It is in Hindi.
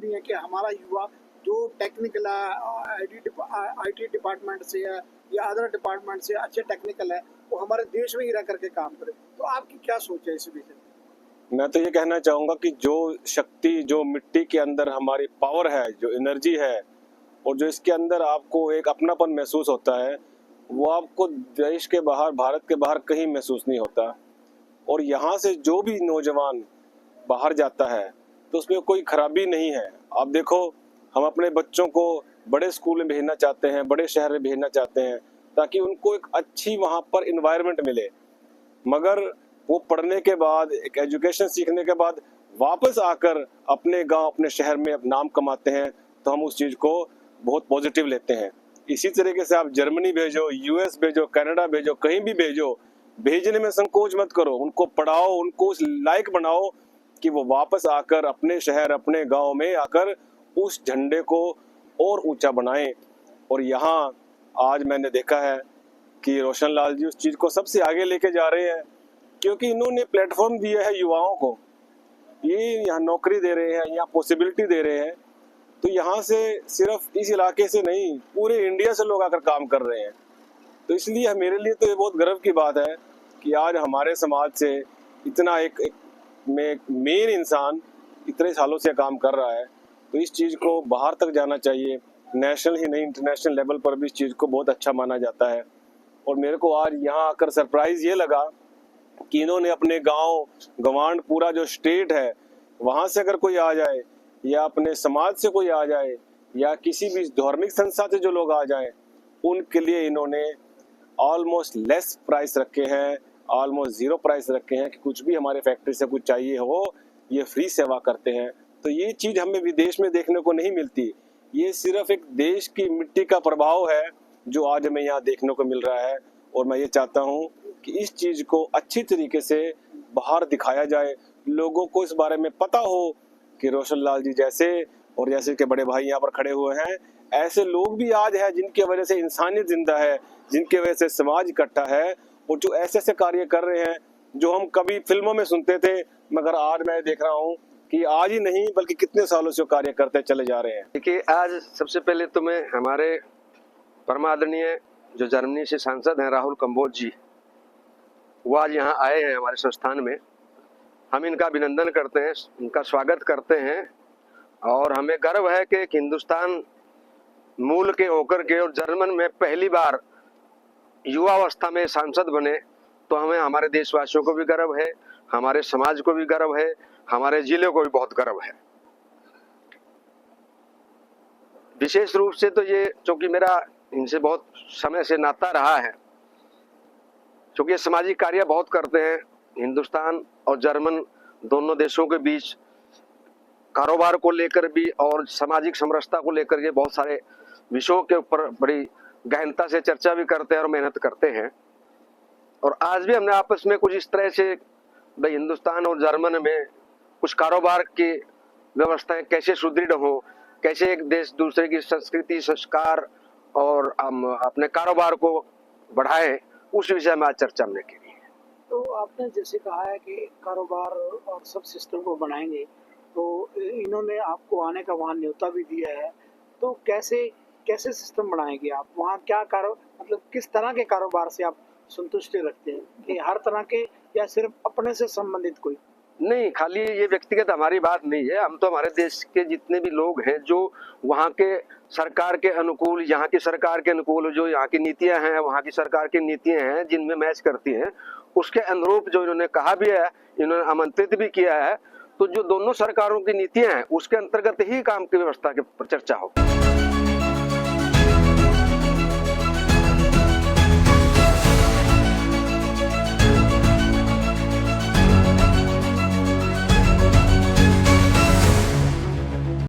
भी हैं कि हमारा युवा जो टेक्निकल आईटी डिपार्टमेंट से है या अदर डिपार्टमेंट से अच्छे टेक्निकल है, वो हमारे देश में ही रह करके काम करे। तो आपकी क्या सोच है इस विषय में? मैं तो ये कहना चाहूंगा कि जो शक्ति, जो मिट्टी के अंदर हमारी पावर है, जो एनर्जी है, और जो इसके अंदर आपको एक अपनापन महसूस होता है, वो आपको देश के बाहर, भारत के बाहर कहीं महसूस नहीं होता। और यहाँ से जो भी नौजवान बाहर जाता है तो उसमें कोई खराबी नहीं है। आप देखो, हम अपने बच्चों को बड़े स्कूल में भेजना चाहते हैं, बड़े शहर में भेजना चाहते हैं, ताकि उनको एक अच्छी वहाँ पर इन्वायरमेंट मिले। मगर वो पढ़ने के बाद, एक एजुकेशन सीखने के बाद वापस आकर अपने गांव, अपने शहर में नाम कमाते हैं, तो हम उस चीज़ को बहुत पॉजिटिव लेते हैं। इसी तरीके से आप जर्मनी भेजो, यूएस भेजो, कनाडा भेजो, कहीं भी भेजो, भेजने में संकोच मत करो। उनको पढ़ाओ, उनको उस लायक बनाओ कि वो वापस आकर अपने शहर, अपने गांव में आकर उस झंडे को और ऊंचा बनाएं। और यहाँ आज मैंने देखा है कि रोशन लाल जी उस चीज़ को सबसे आगे लेके जा रहे हैं, क्योंकि इन्होंने प्लेटफॉर्म दिया है युवाओं को। ये यहाँ नौकरी दे रहे हैं, यहाँ पॉसिबिलिटी दे रहे हैं। तो यहाँ से सिर्फ इस इलाके से नहीं, पूरे इंडिया से लोग आकर काम कर रहे हैं। तो इसलिए मेरे लिए तो ये बहुत गर्व की बात है कि आज हमारे समाज से इतना एक मेन इंसान इतने सालों से काम कर रहा है। तो इस चीज़ को बाहर तक जाना चाहिए, नेशनल ही नहीं इंटरनेशनल लेवल पर भी इस चीज़ को बहुत अच्छा माना जाता है। और मेरे को आज यहाँ आकर सरप्राइज़ ये लगा कि इन्होंने अपने गांव, गवांड, पूरा जो स्टेट है, वहाँ से अगर कोई आ जाए, या अपने समाज से कोई आ जाए, या किसी भी धार्मिक संस्था से जो लोग आ जाएं, उनके लिए इन्होंने ऑलमोस्ट लेस प्राइस रखे हैं, ऑलमोस्ट 0 प्राइस रखे हैं कि कुछ भी हमारे फैक्ट्री से कुछ चाहिए हो, ये फ्री सेवा करते हैं। तो ये चीज़ हमें विदेश में देखने को नहीं मिलती। ये सिर्फ एक देश की मिट्टी का प्रभाव है जो आज हमें यहाँ देखने को मिल रहा है। और मैं ये चाहता हूँ कि इस चीज़ को अच्छी तरीके से बाहर दिखाया जाए, लोगों को इस बारे में पता हो कि रोशन लाल जी जैसे, और जैसे के बड़े भाई यहाँ पर खड़े हुए हैं, ऐसे लोग भी आज हैं जिनकी वजह से इंसानियत जिंदा है, जिनकी वजह से समाज इकट्ठा है, और जो ऐसे ऐसे कार्य कर रहे हैं जो हम कभी फिल्मों में सुनते थे, मगर आज मैं देख रहा हूँ कि आज ही नहीं बल्कि कितने सालों से कार्य करते चले जा रहे हैं। देखिए, आज सबसे पहले तो मैं हमारे परमादरणीय जो जर्मनी से सांसद हैं राहुल कंबोज जी, वो आज यहाँ आए हैं हमारे संस्थान में। हम इनका अभिनंदन करते हैं, इनका स्वागत करते हैं, और हमें गर्व है कि हिंदुस्तान मूल के होकर के और जर्मन में पहली बार युवा अवस्था में सांसद बने। तो हमें, हमारे देशवासियों को भी गर्व है, हमारे समाज को भी गर्व है, हमारे जिले को भी बहुत गर्व है। विशेष रूप से तो ये, चूंकि मेरा इनसे बहुत समय से नाता रहा है, क्योंकि ये सामाजिक कार्य बहुत करते हैं। हिंदुस्तान और जर्मन दोनों देशों के बीच कारोबार को लेकर भी और सामाजिक समरसता को लेकर के बहुत सारे विषयों के ऊपर बड़ी गहनता से चर्चा भी करते हैं और मेहनत करते हैं। और आज भी हमने आपस में कुछ इस तरह से, भाई हिंदुस्तान और जर्मन में कुछ कारोबार की व्यवस्थाएं कैसे सुदृढ़ हो, कैसे एक देश दूसरे की संस्कृति, संस्कार और अपने कारोबार को बढ़ाए, उस विषय में आज चर्चा हमने की। तो आपने जैसे कहा है कि कारोबार और सब सिस्टम को बनाएंगे, तो इन्होंने आपको आने का वहाँ न्योता भी दिया है। तो कैसे कैसे सिस्टम बनाएंगे आप वहाँ? क्या मतलब किस तरह के कारोबार से आप संतुष्टि रखते हैं, कि हर तरह के या सिर्फ अपने से संबंधित कोई? नहीं, खाली ये व्यक्तिगत हमारी बात नहीं है। हम तो हमारे देश के जितने भी लोग हैं जो वहाँ के सरकार के अनुकूल, यहाँ की सरकार के अनुकूल, जो यहाँ की नीतियाँ हैं, वहाँ की सरकार की नीतियाँ हैं जिनमें मैच करती हैं, उसके अनुरूप जो इन्होंने कहा भी है, इन्होंने आमंत्रित भी किया है। तो जो दोनों सरकारों की नीतियाँ हैं उसके अंतर्गत ही काम की व्यवस्था के चर्चा हो।